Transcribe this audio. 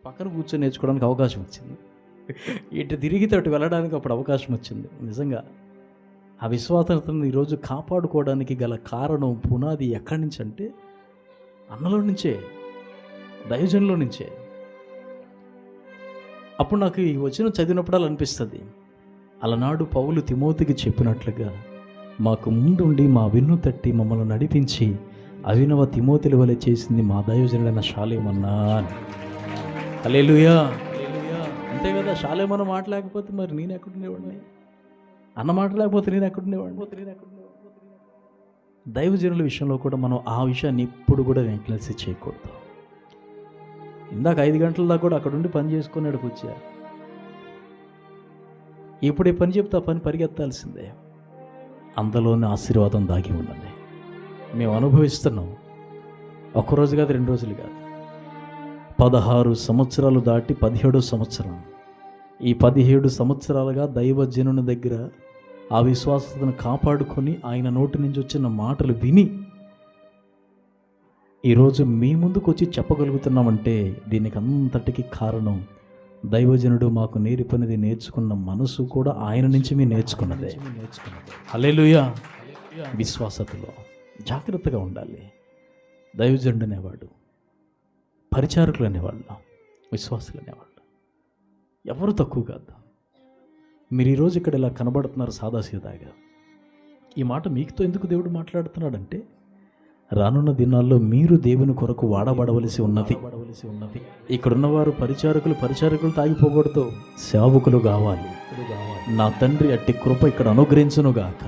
పక్కన కూర్చొని నేర్చుకోవడానికి అవకాశం వచ్చింది. ఇటు తిరిగితే అటు వెళ్ళడానికి అప్పుడు అవకాశం వచ్చింది. నిజంగా ఆ విశ్వాసతను ఈరోజు కాపాడుకోవడానికి గల కారణం, పునాది ఎక్కడి నుంచి అంటే అన్నలో నుంచే, దైవజనులో నుంచే. అప్పుడు నాకు ఈ వచనం చదివినప్పుడు అనిపిస్తుంది, అలనాడు పౌలు తిమోతికి చెప్పినట్లుగా మాకు ముందుండి మా వెన్ను తట్టి మమ్మల్ని నడిపించి అవినవ తిమోతిల వలె చేసింది మా దైవజనుడైన షాలేమన్నా అని. హల్లెలూయా. అంతే కదా, షాలేమన్న మాట లేకపోతే మరి నేను ఎక్కడుండేవాడిని, అన్న మాట లేకపోతే నేను ఎక్కడుండేవాడిని. దైవజనుల విషయంలో కూడా మనం ఆ విషయాన్ని ఇప్పుడు కూడా నెగ్లెక్ట్ చేయకూడదు. ఇందాక 5 గంటల దాకా కూడా అక్కడ ఉండి పని చేసుకుని అక్కడికి వచ్చా. ఎప్పుడు ఏ పని చెప్తే ఆ పని పరిగెత్తాల్సిందే. అందులోనే ఆశీర్వాదం దాగి ఉన్నది. మేము అనుభవిస్తున్నాం. ఒక్కరోజు కాదు, 2 రోజులు కాదు, 16 సంవత్సరాలు దాటి 17వ సంవత్సరం. ఈ 17 సంవత్సరాలుగా దైవజనుని దగ్గర ఆ విశ్వాసతను కాపాడుకొని ఆయన నోటి నుంచి వచ్చిన మాటలు విని ఈరోజు మీ ముందుకు వచ్చి చెప్పగలుగుతున్నామంటే దీనికి అంతటికి కారణం దైవజనుడు మాకు నేర్పనిది నేర్చుకున్న మనసు కూడా ఆయన నుంచి మేము నేర్చుకున్నదే. హల్లెలూయా. విశ్వాసతలో జాగ్రత్తగా ఉండాలి. దైవజనుడు అనేవాడు, పరిచారకులు అనేవాళ్ళు, విశ్వాసులు అనేవాళ్ళు ఎవరు తక్కువ కాదు. మీరు ఈరోజు ఇక్కడ ఇలా కనబడుతున్నారు సాదాసీదాగా. ఈ మాట మీకుతో ఎందుకు దేవుడు మాట్లాడుతున్నాడంటే రానున్న దినాల్లో మీరు దేవుని కొరకు వాడబడవలసి ఉన్నది. ఇక్కడున్నవారు పరిచారకులు తాగిపోకూడదు, సేవకులు కావాలి. నా తండ్రి అట్టి కృప ఇక్కడ అనుగ్రహించునుగాక.